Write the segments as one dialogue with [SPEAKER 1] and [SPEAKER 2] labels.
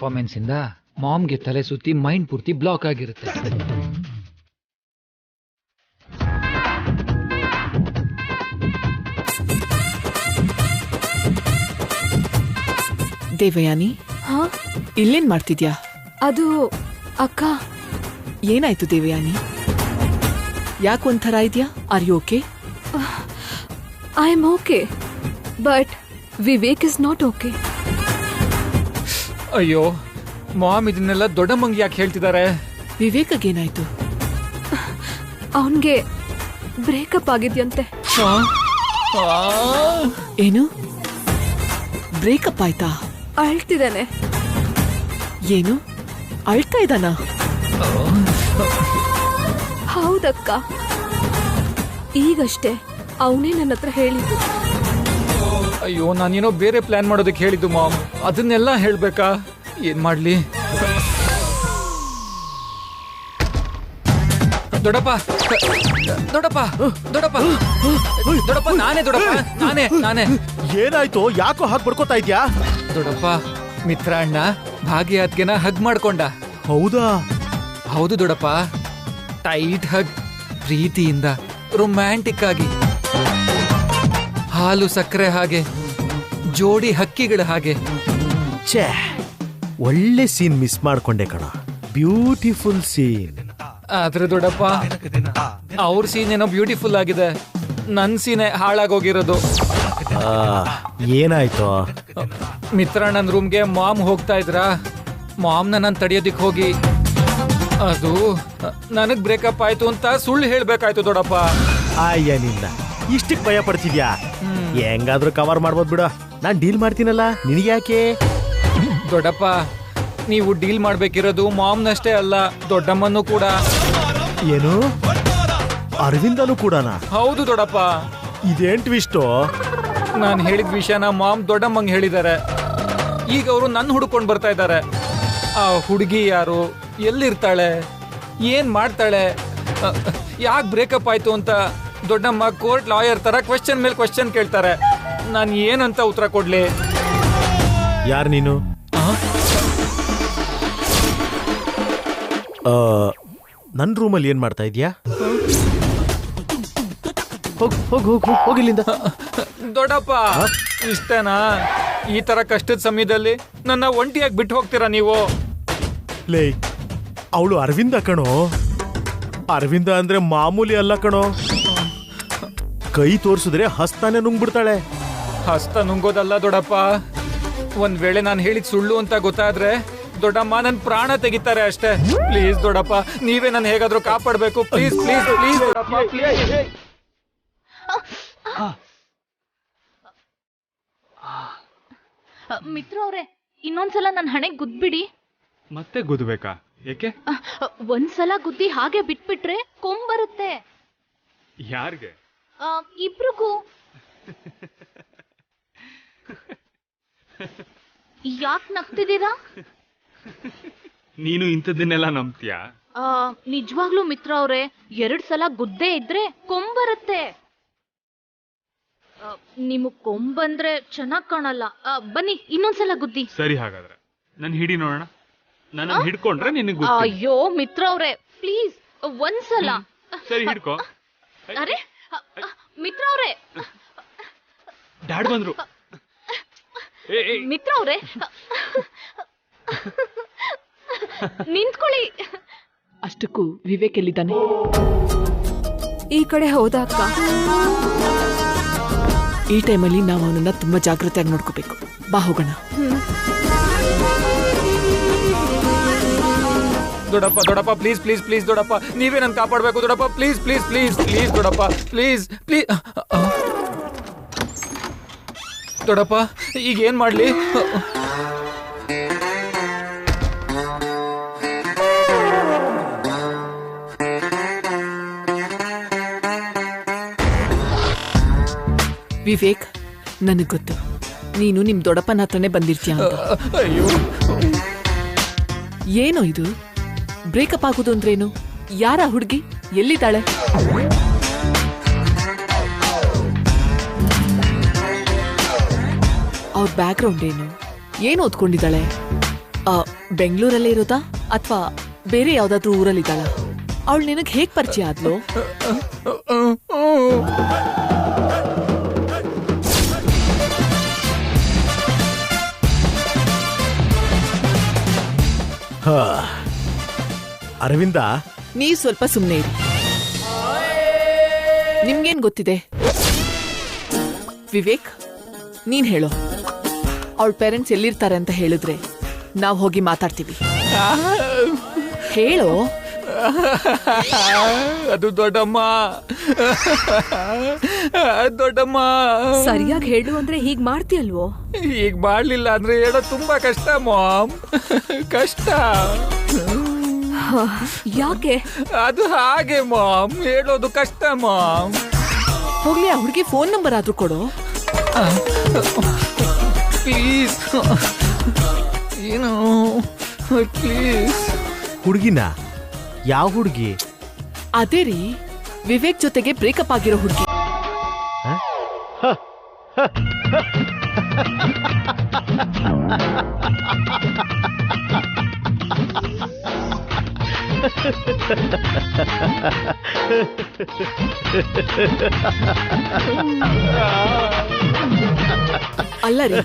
[SPEAKER 1] Performance ಇಂದ ಮಾಮ್ಗೆ ತಲೆ ಸುತ್ತಿ ಮೈಂಡ್ ಪೂರ್ತಿ ಬ್ಲಾಕ್ ಆಗಿರುತ್ತೆ.
[SPEAKER 2] ದೇವಯಾನಿ, ಇಲ್ಲೇನ್ ಮಾಡ್ತಿದ್ಯಾ?
[SPEAKER 3] ಅದು ಅಕ್ಕ.
[SPEAKER 2] ಏನಾಯ್ತು ದೇವಯಾನಿ? ಯಾಕೆ ಒಂಥರ ಇದ್ಯಾ? Are you okay?
[SPEAKER 3] I am okay, but Vivek is not okay.
[SPEAKER 1] ಅಯ್ಯೋ ಮಾಮ್, ಇದನ್ನೆಲ್ಲ ದೊಡ್ಡಮ್ಮಂಗೆ ಯಾಕೆ ಹೇಳ್ತಿದ್ದಾರೆ?
[SPEAKER 2] ವಿವೇಕಗೇನಾಯ್ತು?
[SPEAKER 3] ಅವನ್ಗೆ ಬ್ರೇಕಪ್ ಆಗಿದ್ಯಂತೆ.
[SPEAKER 2] ಏನು ಬ್ರೇಕಪ್ ಆಯ್ತಾ?
[SPEAKER 3] ಅಳ್ತಿದ್ದಾನೆ.
[SPEAKER 2] ಏನು ಅಳ್ತಾ ಇದ್ದಾನ?
[SPEAKER 3] ಹೌದಕ್ಕ, ಈಗಷ್ಟೇ ಅವನೇ ನನ್ನ ಹತ್ರ ಹೇಳಿದ್ದು.
[SPEAKER 1] ಅಯ್ಯೋ, ನಾನೇನೋ ಬೇರೆ ಪ್ಲಾನ್ ಮಾಡೋದಕ್ಕೆ ಹೇಳಿದ್ದು ಮಾಮ್, ಅದನ್ನೆಲ್ಲ ಹೇಳ್ಬೇಕಾ? ಏನ್ ಮಾಡ್ಲಿ? ದೊಡ್ಡಪ್ಪ ದೊಡ್ಡಪ್ಪ ದೊಡ್ಡಪ್ಪ ದೊಡ್ಡಪ್ಪ, ನಾನೇ.
[SPEAKER 4] ಏನಾಯ್ತು? ಯಾಕೋ ಹಾಗೆ ಬಡ್ಕೋತಾ ಇದ್ಯಾ?
[SPEAKER 1] ದೊಡ್ಡಪ್ಪ, ಮಿತ್ರಾಣ್ಣ ಭಾಗ್ಯತ್ಗೆನ ಹಗ್ ಮಾಡ್ಕೊಂಡ.
[SPEAKER 4] ಹೌದಾ?
[SPEAKER 1] ಹೌದು ದೊಡ್ಡಪ್ಪ, ಟೈಟ್ ಹಗ್, ಪ್ರೀತಿಯಿಂದ, ರೊಮ್ಯಾಂಟಿಕ್ ಆಗಿ, ಹಾಲು ಸಕ್ಕರೆ ಹಾಗೆ, ಜೋಡಿ ಹಕ್ಕಿಗಳ ಹಾಗೆ.
[SPEAKER 4] ಛೇ, ಒಳ್ಳೆ ಸೀನ್ ಮಿಸ್ ಮಾಡ್ಕೊಂಡೆ ಕಣ. Beautiful scene.
[SPEAKER 1] ಆದ್ರೆ ದೊಡ್ಡಪ್ಪ, ಅವ್ರ ಸೀನ್ ಏನೋ ಬ್ಯೂಟಿಫುಲ್ ಆಗಿದೆ, ನನ್ ಸೀನೆ ಹಾಳಾಗೋಗಿರೋದು.
[SPEAKER 4] ಏನಾಯ್ತು?
[SPEAKER 1] ಮಿತ್ರಣ್ಣನ ರೂಮ್ಗೆ ಮಾಮ್ ಹೋಗ್ತಾ ಇದ್ರ, ಮಾಮ್ನ ನಾನು ತಡಿಯೋದಿಕ್ ಹೋಗಿ ಅದು ನನಗ್ ಬ್ರೇಕಪ್ ಆಯ್ತು ಅಂತ ಸುಳ್ಳು ಹೇಳ್ಬೇಕಾಯ್ತು ದೊಡ್ಡಪ್ಪ.
[SPEAKER 4] ಅಯ್ಯ, ನಿನ್ನ ಇಷ್ಟಕ್ಕೆ ಭಯ ಪಡ್ತಿದ್ಯಾ? ಹೆಂಗಾದ್ರೂ ಕವರ್ ಮಾಡ್ಬೋದು ಬಿಡ, ನಾನ್ ಡೀಲ್ ಮಾಡ್ತೀನಲ್ಲ, ನಿನಗೆ ಯಾಕೆ?
[SPEAKER 1] ದೊಡ್ಡಪ್ಪ, ನೀವು ಡೀಲ್ ಮಾಡ್ಬೇಕಿರೋದು ಮಾಮ್ನಷ್ಟೇ ಅಲ್ಲ, ದೊಡ್ಡಮ್ಮನೂ ಕೂಡ.
[SPEAKER 4] ಏನು, ಅರವಿಂದನು ಕೂಡನಾ?
[SPEAKER 1] ಹೌದು ದೊಡ್ಡಪ್ಪ.
[SPEAKER 4] ಇದೇನ್ ಟ್ವಿಸ್ಟು?
[SPEAKER 1] ನಾನು ಹೇಳಿದ ವಿಷಯನ ಮಾಮ್ ದೊಡ್ಡಮ್ಮಂಗೆ ಹೇಳಿದ್ದಾರೆ. ಈಗ ಅವರು ನನ್ನ ಹುಡುಕೊಂಡು ಬರ್ತಾ ಇದ್ದಾರೆ. ಆ ಹುಡುಗಿ ಯಾರು, ಎಲ್ಲಿರ್ತಾಳೆ, ಏನ್ ಮಾಡ್ತಾಳೆ, ಯಾಕೆ ಬ್ರೇಕಪ್ ಆಯ್ತು ಅಂತ ದೊಡ್ಡಮ್ಮ ಕೋರ್ಟ್ ಲಾಯರ್ ತರ ಕ್ವೆಶ್ಚನ್ ಮೇಲೆ ಕ್ವೆಶ್ಚನ್ ಕೇಳ್ತಾರೆ. ನಾನು ಏನಂತ ಉತ್ತರ ಕೊಡ್ಲಿ?
[SPEAKER 4] ಯಾರು ನೀನು? ನನ್ನ ರೂಮಲ್ಲಿ ಏನ್ ಮಾಡ್ತಾ ಇದ್ಯಾ? ಹೋಗಿಲ್ಲಿಂದ.
[SPEAKER 1] ದೊಡ್ಡಪ್ಪ, ಇಷ್ಟೇನಾ? ಈ ತರ ಕಷ್ಟದ ಸಮಯದಲ್ಲಿ ನನ್ನ ಒಂಟಿಯಾಗಿ ಬಿಟ್ಟು ಹೋಗ್ತೀರಾ ನೀವು?
[SPEAKER 4] ಲೇ, ಅವಳು ಅರವಿಂದ ಕಣೋ. ಅರವಿಂದ ಅಂದ್ರೆ ಮಾಮೂಲಿ ಅಲ್ಲ ಕಣೋ. ಕೈ ತೋರಿಸಿದ್ರೆ ಹಸ್ತಾನೆ ನುಂಗ್ಬಿಡ್ತಾಳೆ.
[SPEAKER 1] ಹಸ್ತ ನುಂಗೋದಲ್ಲ ದೊಡ್ಡಪ್ಪ, ಒಂದ್ ವೇಳೆ ನಾನು ಹೇಳಿದ್ ಸುಳ್ಳು ಅಂತ ಗೊತ್ತಾದ್ರೆ ದೊಡ್ಡಮ್ಮ ನನ್ ಪ್ರಾಣ ತೆಗಿತಾರೆ ಅಷ್ಟೇ. ಪ್ಲೀಸ್ ದೊಡ್ಡಪ್ಪ, ನೀವೇ ನಾನು ಹೇಗಾದ್ರೂ ಕಾಪಾಡ್ಬೇಕು. ಪ್ಲೀಸ್ ಪ್ಲೀಸ್ ಪ್ಲೀಸ್ ದೊಡ್ಡಪ್ಪ, ಪ್ಲೀಸ್.
[SPEAKER 5] ಮಿತ್ರ ಅವ್ರೆ, ಇನ್ನೊಂದ್ಸಲ ನನ್ನ ಹಣೆಗೆ ಗುದ್ಬಿಡಿ.
[SPEAKER 6] ಮತ್ತೆ ಗುದ್ಬೇಕಾ? ಯಾಕೆ?
[SPEAKER 5] ಒಂದ್ಸಲ ಗುದ್ದಿ ಹಾಗೆ ಬಿಟ್ಬಿಟ್ರೆ ಕೊಂಬರುತ್ತೆ.
[SPEAKER 6] ಯಾರಿಗೆ?
[SPEAKER 5] ಇಬ್ರಿಗೂ. ಯಾಕೆ ನಗ್ತಿದ್ದೀರಾ?
[SPEAKER 6] ನೀನು ಇಂಥದ್ದನ್ನೆಲ್ಲ ನಂಬ್ತೀಯಾ?
[SPEAKER 5] ನಿಜವಾಗ್ಲೂ ಮಿತ್ರ ಅವ್ರೆ, 2 ಸಲ ಗುದ್ದೆ ಇದ್ರೆ ಕೊಂಬರುತ್ತೆ. ನಿಮಗ್ ಕೊಂಬಂದ್ರೆ ಚೆನ್ನಾಗ್ ಕಾಣಲ್ಲ. ಬನ್ನಿ ಇನ್ನೊಂದ್ಸಲ ಗುದ್ದಿ.
[SPEAKER 6] ಸರಿ, ಹಾಗಾದ್ರೆ ನನ್ ಹಿಡಿ ನೋಡೋಣ. ನನ್ನ ಹಿಡ್ಕೊಂಡ್ರೆ ನಿನಗೆ ಗೊತ್ತು.
[SPEAKER 5] ಅಯ್ಯೋ ಮಿತ್ರ ಅವ್ರೆ, ಪ್ಲೀಸ್ ಒಂದ್ಸಲ.
[SPEAKER 6] ಸರಿ, ಹಿಡ್ಕೋ.
[SPEAKER 5] ಅರೆ ಮಿತ್ರ ಅವ್ರೆ,
[SPEAKER 6] ಡ್ಯಾಡ್ ಬಂದ್ರು.
[SPEAKER 5] ಮಿತ್ರ ಅವ್ರೆ, ನಿಂತ್ಕೊಳ್ಳಿ.
[SPEAKER 2] ಅಷ್ಟಕ್ಕೂ ವಿವೇಕ್ ಎಲ್ಲಿದ್ದಾನೆ?
[SPEAKER 3] ಈ ಕಡೆ ಹೋದ ಅಕ್ಕ.
[SPEAKER 2] ಈ ಟೈಮಲ್ಲಿ ನಾವು ಅವನನ್ನ ತುಂಬಾ ಜಾಗ್ರತೆಯಾಗಿ ನೋಡ್ಕೋಬೇಕು. ಬಾ ಹೋಗೋಣ.
[SPEAKER 1] ದೊಡ್ಡಪ್ಪ ದೊಡ್ಡಪ್ಪ, ಪ್ಲೀಸ್ ಪ್ಲೀಸ್ ಪ್ಲೀಸ್ ದೊಡ್ಡಪ್ಪ, ನೀವೇ ನನ್ ಕಾಪಾಡ್ಬೇಕು ದೊಡ್ಡಪ್ಪ. ಪ್ಲೀಸ್ ಪ್ಲೀಸ್ ಪ್ಲೀಸ್ ಪ್ಲೀಸ್ ದೊಡ್ಡಪ್ಪ, ಪ್ಲೀಸ್ ಪ್ಲೀಸ್. ದೊಡ್ಡಪ್ಪ, ಈಗ ಏನ್ ಮಾಡ್ಲಿ?
[SPEAKER 2] ವಿವೇಕ್, ನನಗ್ ಗೊತ್ತು ನೀನು ನಿಮ್ ದೊಡ್ಡಪ್ಪನ ಹತ್ರನೇ ಬಂದಿರ್ತೀಯ ಅಂತ.
[SPEAKER 1] ಅಯ್ಯೋ,
[SPEAKER 2] ಏನೋ ಇದು? ಬ್ರೇಕಪ್ ಆಗೋದು ಅಂದ್ರೇನು? ಯಾರ ಹುಡುಗಿ? ಎಲ್ಲಿದ್ದಾಳೆ? ಅವ್ರ ಬ್ಯಾಕ್ ಗ್ರೌಂಡ್ ಏನು? ಏನು ಓದ್ಕೊಂಡಿದ್ದಾಳೆ? ಬೆಂಗಳೂರಲ್ಲೇ ಇರೋದಾ ಅಥವಾ ಬೇರೆ ಯಾವ್ದಾದ್ರೂ ಊರಲ್ಲಿದ್ದಾಳ? ಅವಳು ನಿನಗ್ ಹೇಗ್ ಪರಿಚಯ ಆದ್ಲು?
[SPEAKER 4] ಅರವಿಂದ,
[SPEAKER 2] ನೀವ್ ಸ್ವಲ್ಪ ಸುಮ್ನೆ ಇರಿ. ನಿಮ್ಗೇನ್ ಗೊತ್ತಿದೆ? ವಿವೇಕ್, ನೀನ್ ಹೇಳೋ. ಅವಳ ಪೇರೆಂಟ್ಸ್ ಎಲ್ಲಿರ್ತಾರೆ ಅಂತ ಹೇಳಿದ್ರೆ ನಾವ್ ಹೋಗಿ ಮಾತಾಡ್ತೀವಿ. ಹೇಳೋ.
[SPEAKER 1] ಅದು ದೊಡ್ಡಮ್ಮ. ದೊಡ್ಡಮ್ಮ,
[SPEAKER 3] ಸರಿಯಾಗಿ ಹೇಳು ಅಂದ್ರೆ ಹೀಗ್ ಮಾಡ್ತೀಯಲ್ವೋ?
[SPEAKER 1] ಈಗ ಮಾಡ್ಲಿಲ್ಲ ಅಂದ್ರೆ ಹೇಳೋದು ತುಂಬಾ ಕಷ್ಟ ಮಾಮ್. ಕಷ್ಟ.
[SPEAKER 3] ಯಾಕೆ?
[SPEAKER 1] ಅದು ಹಾಗೆ ಮಾಮ್, ಹೇಳೋದು ಕಷ್ಟ ಮಾಮ್.
[SPEAKER 2] ಹೋಗ್ಲಿ, ಆ ಹುಡುಗಿ ಫೋನ್ ನಂಬರ್ ಆದ್ರೂ ಕೊಡು.
[SPEAKER 1] ಪ್ಲೀಸ್. ಏನು ಪ್ಲೀಸ್.
[SPEAKER 4] ಹುಡುಗಿನ? ಯಾವ ಹುಡುಗಿ?
[SPEAKER 2] ಅದೇ ರೀ, ವಿವೇಕ್ ಜೊತೆಗೆ ಬ್ರೇಕಪ್ ಆಗಿರೋ ಹುಡುಗಿ. ಅಲ್ಲ ರೀ,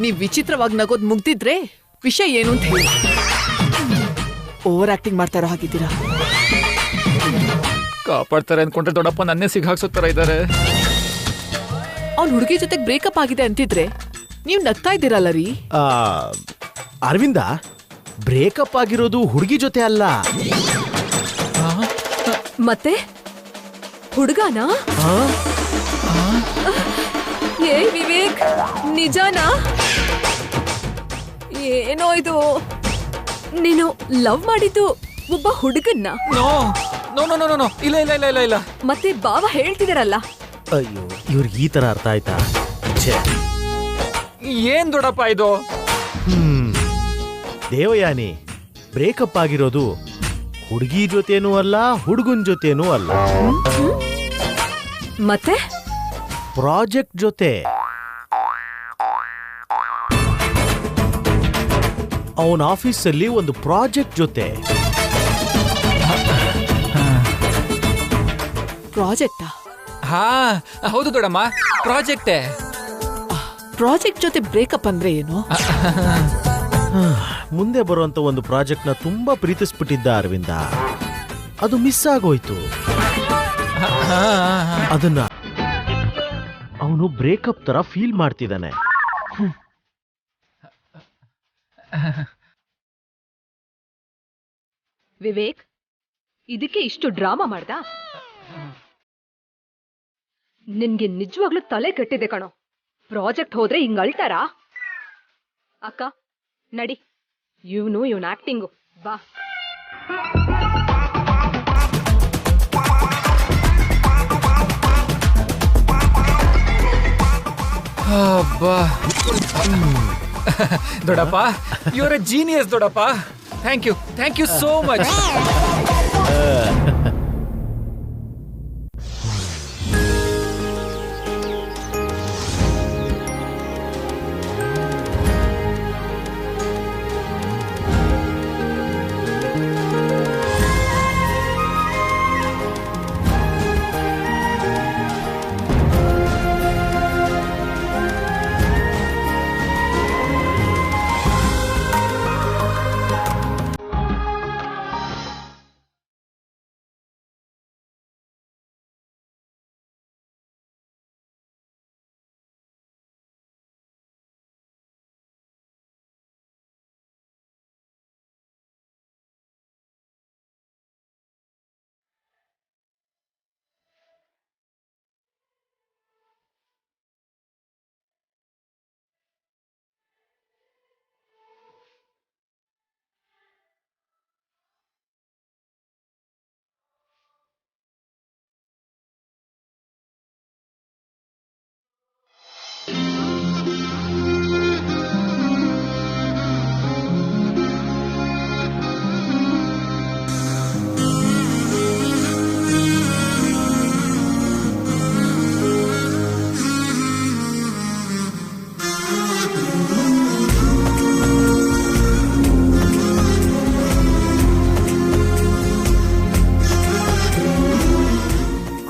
[SPEAKER 2] ನೀವ್ ವಿಚಿತ್ರವಾಗಿ ನಗೋದ್ ಮುಗ್ದಿದ್ರೆ ವಿಷಯ ಏನು ಅಂತ ಹೇಳಿ. ಓವರ್ ಆಕ್ಟಿಂಗ್ ಮಾಡ್ತಾ ಇರೋ ಹಾಗಿದ್ದೀರಾ.
[SPEAKER 1] ಕಾಪಾಡ್ತಾರೆ ಅನ್ಕೊಂಡ್ರೆ ದೊಡ್ಡಪ್ಪ ನನ್ನೇ ಸಿಗಾಕ್ಸೋ ತರ ಇದ್ದಾರೆ.
[SPEAKER 2] ಅವ್ನ್ ಹುಡುಗಿ ಜೊತೆಗೆ ಬ್ರೇಕಪ್ ಆಗಿದೆ ಅಂತಿದ್ರೆ ನೀವ್ ನಗ್ತಾ ಇದ್ದೀರಲ್ಲ ರೀ.
[SPEAKER 4] ಅರವಿಂದ, ಬ್ರೇಕಪ್ ಆಗಿರೋದು ಹುಡುಗಿ ಜೊತೆ ಅಲ್ಲ.
[SPEAKER 3] ಮತ್ತೆ ಹುಡುಗನಾ? ಏ ವಿವೇಕ್, ನಿಜಾನಾ? ಏನೋ ಇದು, ನೀನು ಲವ್ ಮಾಡಿದ್ದು ಒಬ್ಬ ಹುಡುಗನ್ನ?
[SPEAKER 1] No no no no no, ಇಲ್ಲ ಇಲ್ಲ ಇಲ್ಲ ಇಲ್ಲ ಇಲ್ಲ.
[SPEAKER 3] ಮತ್ತೆ ಬಾವ ಹೇಳ್ತಿದಾರಲ್ಲ.
[SPEAKER 4] ಅಯ್ಯೋ, ಇವ್ರಿಗೆ ಈ ತರ ಅರ್ಥ ಆಯ್ತಾ? ಛೇ.
[SPEAKER 1] ಏನ್ ದೊಡ್ಡಪ್ಪ ಇದು?
[SPEAKER 4] ದೇವಯಾನಿ, ಬ್ರೇಕಪ್ ಆಗಿರೋದು ಹುಡುಗಿ ಜೊತೆನೂ ಅಲ್ಲ, ಹುಡುಗನ್ ಜೊತೆನೂ ಅಲ್ಲ,
[SPEAKER 3] ಮತ್ತೆ
[SPEAKER 4] ಪ್ರಾಜೆಕ್ಟ್ ಜೊತೆ. ಅವನ ಆಫೀಸಲ್ಲಿ ಒಂದು ಪ್ರಾಜೆಕ್ಟ್ ಜೊತೆ.
[SPEAKER 2] ಪ್ರಾಜೆಕ್ಟಾ?
[SPEAKER 1] ಹಾ ಹೌದು ದೊಡ್ಡಮ್ಮ, ಪ್ರಾಜೆಕ್ಟೇ.
[SPEAKER 2] ಪ್ರಾಜೆಕ್ಟ್ ಜೊತೆ ಬ್ರೇಕಪ್ ಅಂದ್ರೆ ಏನು?
[SPEAKER 4] ಮುಂದೆ ಬರುವಂತ ಒಂದು ಪ್ರಾಜೆಕ್ಟ್ ನ ತುಂಬಾ ಪ್ರೀತಿಸ್ಬಿಟ್ಟಿದ್ದ ಅರವಿಂದ. ಅದು ಮಿಸ್ ಆಗೋಯ್ತು. ಅದನ್ನ ಅವನು ಬ್ರೇಕಪ್ ತರ ಫೀಲ್ ಮಾಡ್ತಿದ್ದಾನೆ.
[SPEAKER 3] ವಿವೇಕ್, ಇದಕ್ಕೆ ಇಷ್ಟು ಡ್ರಾಮಾ ಮಾಡ್ದ? ನಿನ್ಗೆ ನಿಜವಾಗ್ಲೂ ತಲೆ ಕೆಟ್ಟಿದೆ ಕಣೋ. ಪ್ರಾಜೆಕ್ಟ್ ಹೋದ್ರೆ ಹಿಂಗ್ ಅಳ್ತಾರಾ? ಅಕ್ಕ ನಡಿ, ಇವನ್ ಆಕ್ಟಿಂಗು ಬಾ.
[SPEAKER 1] ದೊಡ್ಡಪ್ಪ, ಯು ಆರ್ ಎ ಜೀನಿಯಸ್ ದೊಡ್ಡಪ್ಪ. Thank you so much.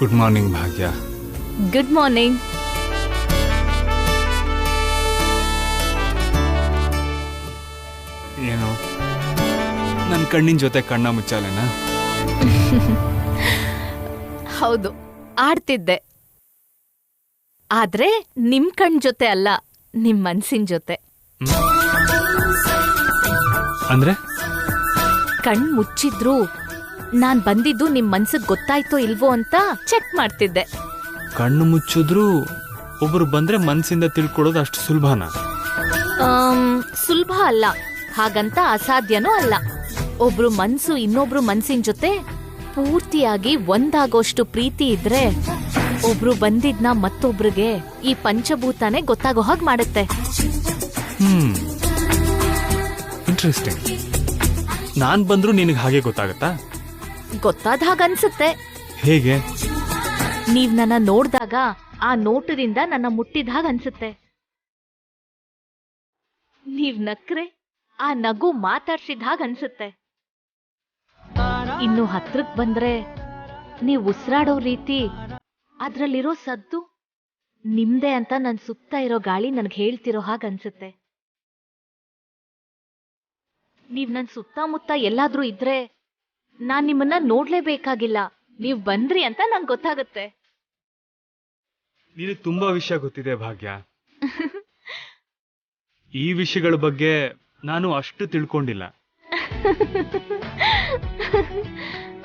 [SPEAKER 1] Good morning Bhagya.
[SPEAKER 5] Good morning.
[SPEAKER 1] ಏನು ನನ್ನ ಕಣ್ಣಿನ ಜೊತೆ ಕಣ್ಣ ಮುಚ್ಚಾಲೆನಾ?
[SPEAKER 5] ಹೌದು, ಆಡ್ತಿದ್ದೆ. ಆದ್ರೆ ನಿಮ್ ಕಣ್ ಜೊತೆ ಅಲ್ಲ, ನಿಮ್ ಮನ್ಸಿನ ಜೊತೆ.
[SPEAKER 1] ಅಂದ್ರೆ
[SPEAKER 5] ಕಣ್ ಮುಚ್ಚಿದ್ರು ನಾನ್ ಬಂದಿದ್ದು ನಿಮ್ ಮನ್ಸಿಗೆ ಗೊತ್ತಾಯ್ತೋ ಇಲ್ವೋ ಅಂತ ಚೆಕ್ ಮಾಡ್ತಿದ್ದೆ.
[SPEAKER 1] ಕಣ್ಣು ಮುಚ್ಚಿದ್ರು ಒಬ್ರು ಬಂದ್ರೆ ಮನ್ಸಿಂದ ತಿಳ್ಕೊಳ್ಳೋದು ಅಷ್ಟು ಸುಲಭನಾ?
[SPEAKER 5] ಸುಲಭ ಅಲ್ಲ, ಹಾಗಂತ ಅಸಾಧ್ಯನೂ ಅಲ್ಲ. ಒಬ್ರು ಮನ್ಸು ಇನ್ನೊಬ್ರು ಮನ್ಸಿನ ಜೊತೆ ಪೂರ್ತಿಯಾಗಿ ಒಂದಾಗೋಷ್ಟು ಪ್ರೀತಿ ಇದ್ರೆ ಒಬ್ರು ಬಂದಿದ್ನ ಮತ್ತೊಬ್ರಿಗೆ ಈ ಪಂಚಭೂತನೇ ಗೊತ್ತಾಗೋ ಹಾಗೆ ಮಾಡುತ್ತೆ.
[SPEAKER 1] ಇಂಟ್ರೆಸ್ಟಿಂಗ್. ನಾನ್ ಬಂದ್ರು ನಿನಗೆ ಹಾಗೆ ಗೊತ್ತಾಗತ್ತಾ?
[SPEAKER 5] ಗೊತ್ತಾದ ಹಾಗ ಅನ್ಸುತ್ತೆ.
[SPEAKER 1] ಹೇಗೆ?
[SPEAKER 5] ನೀವ್ ನನ್ನ ನೋಡ್ದಾಗ ಆ ನೋಟದಿಂದ ನನ್ನ ಮುಟ್ಟಿದ ಹಾಗ ಅನ್ಸುತ್ತೆ. ನೀವ್ ನಕ್ರೆ ಆ ನಗು ಮಾತಾಡ್ಸಿದ ಹಾಗ ಅನ್ಸುತ್ತೆ. ಇನ್ನು ಹತ್ರಕ್ ಬಂದ್ರೆ ನೀವ್ ಉಸಿರಾಡೋ ರೀತಿ, ಅದ್ರಲ್ಲಿರೋ ಸದ್ದು ನಿಮ್ದೆ ಅಂತ ನನ್ ಸುತ್ತ ಇರೋ ಗಾಳಿ ನನ್ಗೆ ಹೇಳ್ತಿರೋ ಹಾಗ ಅನ್ಸುತ್ತೆ. ನೀವ್ ನನ್ ಸುತ್ತಮುತ್ತ ಎಲ್ಲಾದ್ರೂ ಇದ್ರೆ ನಾನ್ ನಿಮ್ಮನ್ನ ನೋಡ್ಲೇಬೇಕಾಗಿಲ್ಲ, ನೀವ್ ಬಂದ್ರಿ ಅಂತ ನಂಗೆ ಗೊತ್ತಾಗುತ್ತೆ.
[SPEAKER 6] ನಿನಗೆ ತುಂಬಾ ವಿಷಯ ಗೊತ್ತಿದೆ ಭಾಗ್ಯ. ಈ ವಿಷಯಗಳ ಬಗ್ಗೆ ನಾನು ಅಷ್ಟು ತಿಳ್ಕೊಂಡಿಲ್ಲ.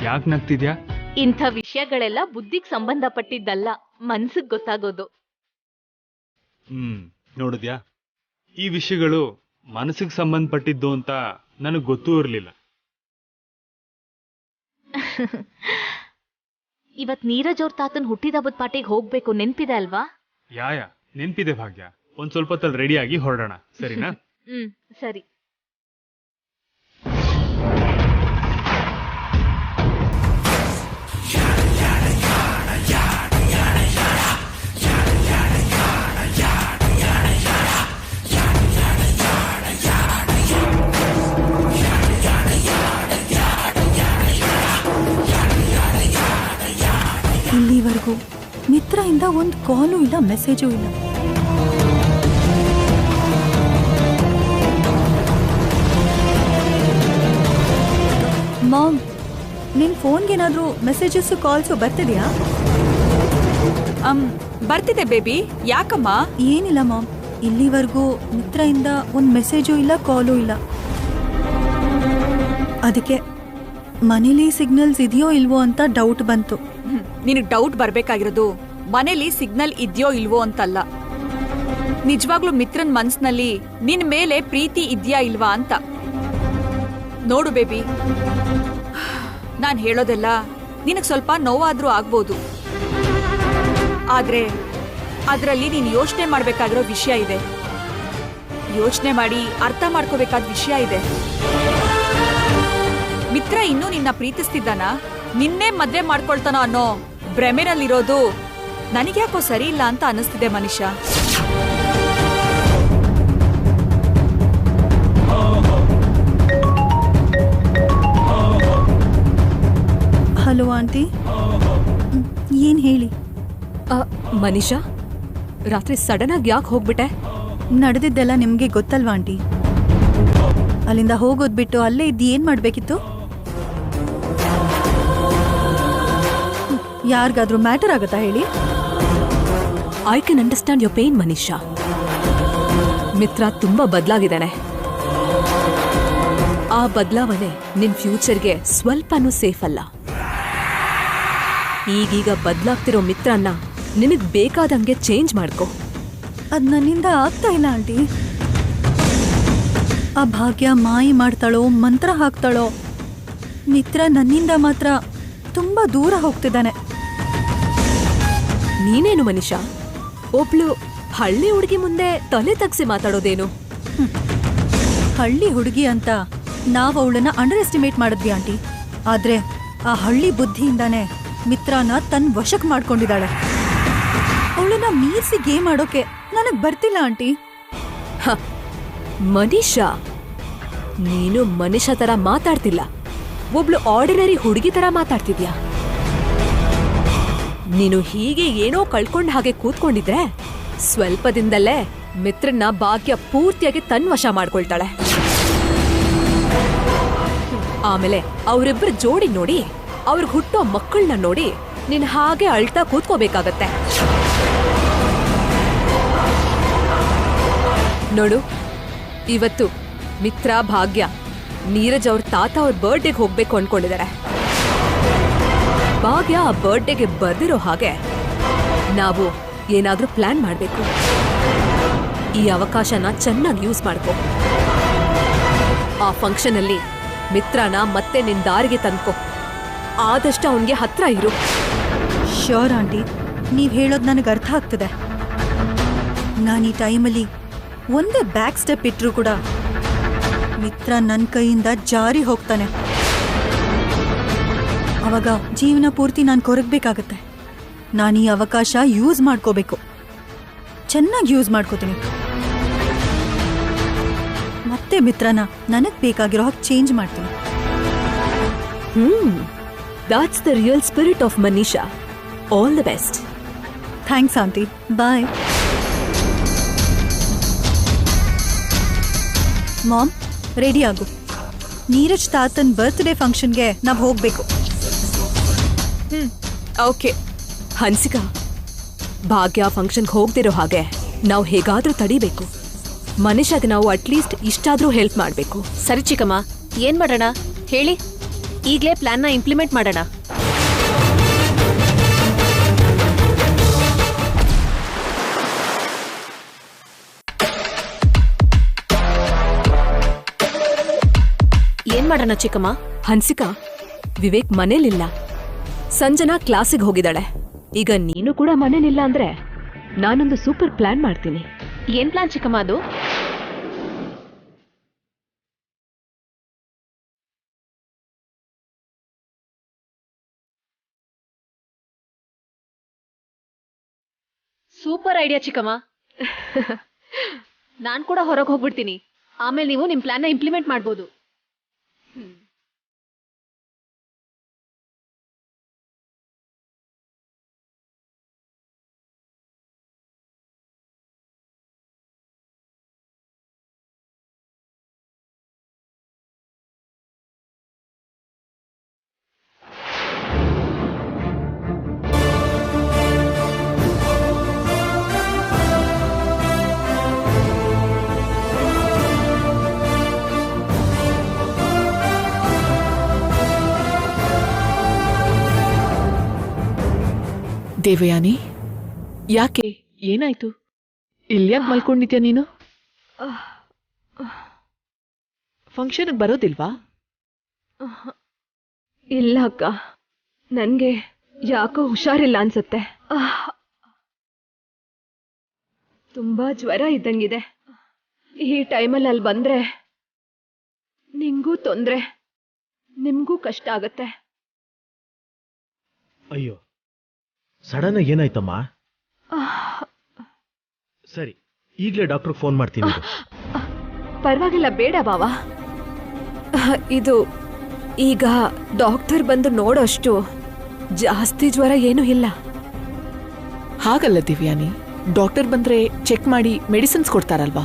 [SPEAKER 6] ಯಾಕೆ ನಗ್ತಿದ್ಯಾ?
[SPEAKER 5] ಇಂಥ ವಿಷಯಗಳೆಲ್ಲ ಬುದ್ಧಿಗ್ ಸಂಬಂಧಪಟ್ಟಿದ್ದಲ್ಲ, ಮನ್ಸಿಗ್ ಗೊತ್ತಾಗೋದು.
[SPEAKER 6] ನೋಡಿದ್ಯಾ, ಈ ವಿಷಯಗಳು ಮನಸ್ಸಿಗೆ ಸಂಬಂಧಪಟ್ಟಿದ್ದು ಅಂತ ನನಗೆ ಗೊತ್ತೂ ಇರಲಿಲ್ಲ.
[SPEAKER 5] ಇವತ್ ನೀರಜ್ ಅವ್ರ ತಾತನ್ ಹುಟ್ಟಿದಬ್ಬದ ಪಾರ್ಟಿಗೆ ಹೋಗ್ಬೇಕು, ನೆನ್ಪಿದೆ ಅಲ್ವಾ?
[SPEAKER 6] ಯಾಯ ನೆನ್ಪಿದೆ ಭಾಗ್ಯ. ಒಂದ್ ಸ್ವಲ್ಪ ಹೊತ್ತಲ್ಲಿ ರೆಡಿಯಾಗಿ ಹೊರಡೋಣ, ಸರಿನಾ?
[SPEAKER 5] ಸರಿ.
[SPEAKER 7] ಇಲ್ಲಿವರೆಗೂ ಮಿತ್ರದಿಂದ ಒಂದು ಕಾಲು ಇಲ್ಲ, ಮೆಸೇಜು ಇಲ್ಲ. ಮಾಮ್, ನಿನ್ ಫೋನ್ಗೇನಾದ್ರೂ ಮೆಸೇಜಸ್ ಕಾಲ್ಸು ಬರ್ತಿದ್ಯಾ?
[SPEAKER 2] ಬರ್ತಿದೆ ಬೇಬಿ. ಯಾಕಮ್ಮ?
[SPEAKER 7] ಏನಿಲ್ಲ ಮಾಮ್, ಇಲ್ಲಿವರೆಗೂ ಮಿತ್ರದಿಂದ ಒಂದು ಮೆಸೇಜು ಇಲ್ಲ, ಕಾಲು ಇಲ್ಲ. ಅದಕ್ಕೆ ಮನೇಲಿ ಸಿಗ್ನಲ್ಸ್ ಇದೆಯೋ ಇಲ್ವೋ ಅಂತ ಡೌಟ್ ಬಂತು.
[SPEAKER 2] ನಿನಗೆ ಡೌಟ್ ಬರ್ಬೇಕಾಗಿರೋದು ಮನೇಲಿ ಸಿಗ್ನಲ್ ಇದೆಯೋ ಇಲ್ವೋ ಅಂತಲ್ಲ, ನಿಜವಾಗ್ಲೂ ಮಿತ್ರನ್ ಮನ್ಸ್ನಲ್ಲಿ ನಿನ್ ಮೇಲೆ ಪ್ರೀತಿ ಇದ್ಯಾ ಇಲ್ವಾ ಅಂತ. ನೋಡು ಬೇಬಿ, ನಾನ್ ಹೇಳೋದೆಲ್ಲ ನಿನಗ್ ಸ್ವಲ್ಪ ನೋವಾದ್ರೂ ಆಗ್ಬೋದು, ಆದ್ರೆ ಅದರಲ್ಲಿ ನೀನ್ ಯೋಚನೆ ಮಾಡ್ಬೇಕಾಗಿರೋ ವಿಷಯ ಇದೆ, ಯೋಚನೆ ಮಾಡಿ ಅರ್ಥ ಮಾಡ್ಕೋಬೇಕಾದ ವಿಷಯ ಇದೆ. ಮಿತ್ರ ಇನ್ನೂ ನಿನ್ನ ಪ್ರೀತಿಸ್ತಿದ್ದಾನ, ನಿನ್ನೆ ಮದ್ವೆ ಮಾಡ್ಕೊಳ್ತಾನೋ ಅನ್ನೋ ಭ್ರಮೆನಲ್ಲಿರೋದು ನನಗ್ಯಾಕೋ ಸರಿ ಇಲ್ಲ ಅಂತ ಅನಿಸ್ತಿದೆ ಮನುಷ್ಯ.
[SPEAKER 7] ಹಲೋ ಆಂಟಿ, ಏನ್ ಹೇಳಿ?
[SPEAKER 3] ಮನೀಷಾ, ರಾತ್ರಿ ಸಡನ್ ಆಗಿ ಯಾಕೆ ಹೋಗ್ಬಿಟ್ಟೆ?
[SPEAKER 7] ನಡೆದಿದ್ದೆಲ್ಲ ನಿಮ್ಗೆ ಗೊತ್ತಲ್ವಾ ಆಂಟಿ? ಅಲ್ಲಿಂದ ಹೋಗೋದ್ ಬಿಟ್ಟು ಅಲ್ಲೇ ಇದ್ದು ಏನ್ ಮಾಡ್ಬೇಕಿತ್ತು? ಯಾರಿಗಾದ್ರೂ ಮ್ಯಾಟರ್ ಆಗತ್ತಾ ಹೇಳಿ?
[SPEAKER 3] I can understand your pain Manisha. Mitra ತುಂಬಾ ಬದಲಾಗಿದ್ದಾನೆ. ಆ ಬದಲಾವಣೆ ನಿನ್ ಫ್ಯೂಚರ್ಗೆ ಸ್ವಲ್ಪನೂ ಸೇಫ್ ಅಲ್ಲ. ಈಗೀಗ ಬದಲಾಗ್ತಿರೋ ಮಿತ್ರನ್ನ ನಿನಗ್ ಬೇಕಾದಂಗೆ ಚೇಂಜ್ ಮಾಡ್ಕೋ.
[SPEAKER 7] ಅದ್ ನನ್ನಿಂದ ಆಗ್ತಾ ಇಲ್ಲ ಆಂಟಿ. ಆ ಭಾಗ್ಯ ಮಾಯಿ ಮಾಡ್ತಾಳೋ, ಮಂತ್ರ ಹಾಕ್ತಾಳೋ, ಮಿತ್ರ ನನ್ನಿಂದ ಮಾತ್ರ ತುಂಬಾ ದೂರ ಹೋಗ್ತಿದ್ದಾನೆ.
[SPEAKER 3] ನೀನೇನು ಮನೀಷಾ, ಒಬ್ಳು ಹಳ್ಳಿ ಹುಡುಗಿ ಮುಂದೆ ತಲೆ ತಗ್ಸಿ ಮಾತಾಡೋದೇನು?
[SPEAKER 7] ಹಳ್ಳಿ ಹುಡುಗಿ ಅಂತ ನಾವ್ ಅವಳನ್ನ ಅಂಡರ್ ಎಸ್ಟಿಮೇಟ್ ಮಾಡಿದ್ವಿ ಆಂಟಿ. ಆದ್ರೆ ಆ ಹಳ್ಳಿ ಬುದ್ಧಿಯಿಂದಾನೆ ಮಿತ್ರನ ತನ್ನ ವಶಕ್ ಮಾಡ್ಕೊಂಡಿದ್ದಾಳೆ. ಅವಳನ್ನ ಮೀರಿಸಿ ಗೇಮ್ ಆಡೋಕೆ ನನಗ್ ಬರ್ತಿಲ್ಲ ಆಂಟಿ.
[SPEAKER 3] ಮನೀಷಾ, ನೀನು ಮನುಷ್ಯ ತರ ಮಾತಾಡ್ತಿಲ್ಲ, ಒಬ್ಳು ಆರ್ಡಿನರಿ ಹುಡುಗಿ ತರ ಮಾತಾಡ್ತಿದ್ಯಾ. ನೀನು ಹೀಗೆ ಏನೋ ಕಳ್ಕೊಂಡ ಹಾಗೆ ಕೂತ್ಕೊಂಡಿದ್ರೆ ಸ್ವಲ್ಪ ದಿನದಲ್ಲೇ ಮಿತ್ರನ್ನ ಭಾಗ್ಯ ಪೂರ್ತಿಯಾಗಿ ತನ್ವಶ ಮಾಡ್ಕೊಳ್ತಾಳೆ. ಆಮೇಲೆ ಅವರಿಬ್ಬರ ಜೋಡಿ ನೋಡಿ, ಅವ್ರಿಗೆ ಹುಟ್ಟೋ ಮಕ್ಕಳನ್ನ ನೋಡಿ ನೀನ್ ಹಾಗೆ ಅಳ್ತಾ ಕೂತ್ಕೋಬೇಕಾಗತ್ತೆ. ನೋಡು, ಇವತ್ತು ಮಿತ್ರ ಭಾಗ್ಯ ನೀರಜ್ ಅವ್ರ ತಾತ ಅವ್ರ ಬರ್ಡೇಗೆ ಹೋಗ್ಬೇಕು ಅನ್ಕೊಂಡಿದ್ದಾರೆ. ಭಾಗ್ಯ ಆ ಬರ್ಡೇಗೆ ಬರ್ದಿರೋ ಹಾಗೆ ನಾವು ಏನಾದ್ರೂ ಪ್ಲಾನ್ ಮಾಡ್ಬೇಕು. ಈ ಅವಕಾಶನ ಚೆನ್ನಾಗಿ ಯೂಸ್ ಮಾಡ್ಕೋ. ಆ ಫಂಕ್ಷನ್ ಅಲ್ಲಿ ಮಿತ್ರನ ಮತ್ತೆ ನಿನ್ ದಾರಿಗೆ ತಂದ್ಕೋ. ಆದಷ್ಟು ಅವನ್ಗೆ ಹತ್ರ ಇರು.
[SPEAKER 7] ಶ್ಯೂರ್ ಆಂಟಿ, ನೀವ್ ಹೇಳೋದು ನನಗೆ ಅರ್ಥ ಆಗ್ತದೆ. ನಾನು ಈ ಟೈಮಲ್ಲಿ ಒಂದೇ ಬ್ಯಾಕ್ ಸ್ಟೆಪ್ ಇಟ್ರೂ ಕೂಡ ಮಿತ್ರ ನನ್ನ ಕೈಯಿಂದ ಜಾರಿ ಹೋಗ್ತಾನೆ. ಅವಾಗ ಜೀವನ ಪೂರ್ತಿ ನಾನು ಕೊರಗಬೇಕಾಗತ್ತೆ. ನಾನು ಈ ಅವಕಾಶ ಯೂಸ್ ಮಾಡ್ಕೋಬೇಕು. ಚೆನ್ನಾಗಿ ಯೂಸ್ ಮಾಡ್ಕೋತೀನಿ. ಮತ್ತೆ ಮಿತ್ರನ ನನಗ್ ಬೇಕಾಗಿರೋ ಹಾಗೆ ಚೇಂಜ್ ಮಾಡ್ತೀನಿ.
[SPEAKER 3] That's the real spirit of Manisha. All the best.
[SPEAKER 7] Thanks aunty, bye. Mom, ready ಆಗು. ನೀರಜ್ ತಾತನ್ ಬರ್ತ್ಡೇ ಫಂಕ್ಷನ್ಗೆ ನಾವು ಹೋಗ್ಬೇಕು.
[SPEAKER 3] ಓಕೆ. ಹನ್ಸಿಕಾ, ಭಾಗ್ಯ ಫಂಕ್ಷನ್ಗೆ ಹೋಗ್ದಿರೋ ಹಾಗೆ ನಾವು ಹೇಗಾದ್ರೂ ತಡಿಬೇಕು. ಮನುಷ್ಯಗೆ ನಾವು ಅಟ್ಲೀಸ್ಟ್ ಇಷ್ಟಾದ್ರೂ ಹೆಲ್ಪ್ ಮಾಡ್ಬೇಕು.
[SPEAKER 8] ಸರಿ ಚಿಕ್ಕಮ್ಮ, ಏನ್ ಮಾಡೋಣ ಹೇಳಿ? ಈಗ್ಲೇ ಪ್ಲಾನ್ನ ಇಂಪ್ಲಿಮೆಂಟ್ ಮಾಡೋಣ. ಏನ್ ಮಾಡೋಣ ಚಿಕ್ಕಮ್ಮ?
[SPEAKER 3] ಹನ್ಸಿಕಾ, ವಿವೇಕ್ ಮನೇಲಿಲ್ಲ. ಸಂಜನಾ ಕ್ಲಾಸಿಗೆ ಹೋಗಿದ್ದಾಳೆ. ಈಗ ನೀನು ಕೂಡ ಮನೇಲಿಲ್ಲ ಅಂದ್ರೆ ನಾನೊಂದು ಸೂಪರ್ ಪ್ಲಾನ್ ಮಾಡ್ತೀನಿ.
[SPEAKER 8] ಏನ್ ಪ್ಲಾನ್ ಚಿಕ್ಕಮ್ಮ ಅದು? ಸೂಪರ್ ಐಡಿಯಾ ಚಿಕ್ಕಮ್ಮ. ನಾನ್ ಕೂಡ ಹೊರಗೆ ಹೋಗ್ಬಿಡ್ತೀನಿ. ಆಮೇಲೆ ನೀವು ನಿಮ್ ಪ್ಲಾನ್ನ ಇಂಪ್ಲಿಮೆಂಟ್ ಮಾಡ್ಬೋದು.
[SPEAKER 9] ದೇವಯಾನಿ, ಯಾಕೆ? ಏನಾಯ್ತು? ಇಲ್ಯಾಕೆ ಮಲ್ಕೊಂಡಿದ್ಯಾ ನೀನು? ಫಂಕ್ಷನ್ಗೆ ಬರೋದಿಲ್ವಾ?
[SPEAKER 3] ಇಲ್ಲ ಅಕ್ಕ, ನನ್ಗೆ ಯಾಕೋ ಹುಷಾರಿಲ್ಲ ಅನ್ಸತ್ತೆ. ತುಂಬಾ ಜ್ವರ ಇದ್ದಂಗಿದೆ. ಈ ಟೈಮಲ್ಲಿ ಅಲ್ಲಿ ಬಂದ್ರೆ ನಿಂಗೂ ತೊಂದ್ರೆ, ನಿಮ್ಗೂ ಕಷ್ಟ ಆಗತ್ತೆ.
[SPEAKER 4] ಅಯ್ಯೋ, ಸಡನ್ ಆಗಿ ಏನಾಯ್ತಮ್ಮ? ಸರಿ, ಈಗಲೇ ಡಾಕ್ಟರ್ ಫೋನ್ ಮಾಡ್ತೀನಿ.
[SPEAKER 3] ಪರವಾಗಿಲ್ಲ, ಬೇಡ ಬಾವಾ. ಇದು ಈಗ ಡಾಕ್ಟರ್ ಬಂದು ನೋಡೋಷ್ಟು ಜಾಸ್ತಿ ಜ್ವರ ಏನೂ ಇಲ್ಲ.
[SPEAKER 9] ಹಾಗಲ್ಲ ದಿವ್ಯಾನಿ, ಡಾಕ್ಟರ್ ಬಂದ್ರೆ ಚೆಕ್ ಮಾಡಿ ಮೆಡಿಸಿನ್ಸ್ ಕೊಡ್ತಾರಲ್ವಾ?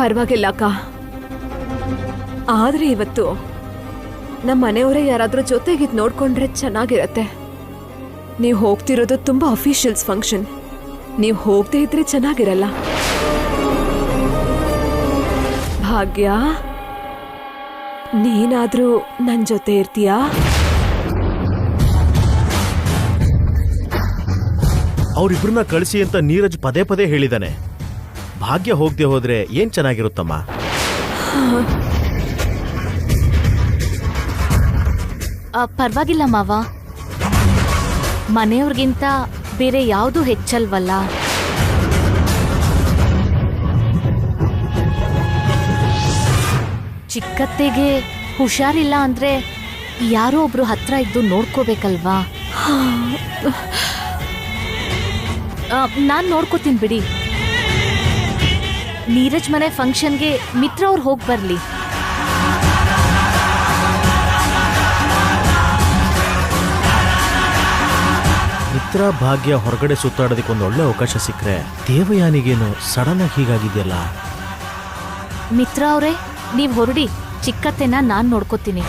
[SPEAKER 3] ಪರವಾಗಿಲ್ಲ ಅಕ್ಕ. ಆದ್ರೆ ಇವತ್ತು ನಮ್ಮ ಮನೆಯವರೇ ಯಾರಾದ್ರೂ ಜೊತೆಗಿದ್ ನೋಡ್ಕೊಂಡ್ರೆ ಚೆನ್ನಾಗಿರತ್ತೆ. ನೀವು ಹೋಗ್ತಿರೋದು ತುಂಬಾ ಅಫಿಷಿಯಲ್ಸ್ ಫಂಕ್ಷನ್. ನೀವು ಹೋಗದೆ ಇದ್ರೆ ಚೆನ್ನಾಗಿರಲ್ಲ. ಭಾಗ್ಯ, ನೀನಾದ್ರೂ ನನ್ ಜೊತೆ ಇರ್ತೀಯಾ?
[SPEAKER 4] ಅವ್ರಿಬ್ರನ್ನ ಕಳಿಸಿ ಅಂತ ನೀರಜ್ ಪದೇ ಪದೇ ಹೇಳಿದಾನೆ. ಭಾಗ್ಯ ಹೋಗದೆ ಹೋದ್ರೆ ಏನ್ ಚೆನ್ನಾಗಿರುತ್ತಮ್ಮ?
[SPEAKER 5] ಪರವಾಗಿಲ್ಲ ಮಾವ, ಮನೆಯವ್ರಿಗಿಂತ ಬೇರೆ ಯಾವುದು ಹೆಚ್ಚಲ್ವಲ್ಲ. ಚಿಕ್ಕತ್ತೆಗೆ ಹುಷಾರಿಲ್ಲ ಅಂದ್ರೆ ಯಾರೋ ಒಬ್ರು ಹತ್ರ ಇದ್ದು ನೋಡ್ಕೋಬೇಕಲ್ವಾ? ನಾನ್ ನೋಡ್ಕೋತೀನಿ ಬಿಡಿ. ನೀರಜ್ ಮನೆ ಫಂಕ್ಷನ್ಗೆ ಮಿತ್ರ ಅವ್ರು ಹೋಗಿ ಬರ್ಲಿ.
[SPEAKER 4] ಮಿತ್ರ ಭಾಗ್ಯ ಹೊರಗಡೆ ಸುತ್ತಾಡೋದಕ್ಕೆ ಒಂದು ಒಳ್ಳೆ ಅವಕಾಶ ಸಿಕ್ಕರೆ ದೇವಯಾನಿಗೇನು ಸಡನ್ ಆಗಿ ಹೀಗಾಗಿದೆಯಲ್ಲ.
[SPEAKER 5] ಮಿತ್ರ ಅವ್ರೆ, ನೀವ್ ಹೊರಡಿ, ಚಿಕ್ಕತ್ತೆನ ನಾನ್ ನೋಡ್ಕೋತೀನಿ.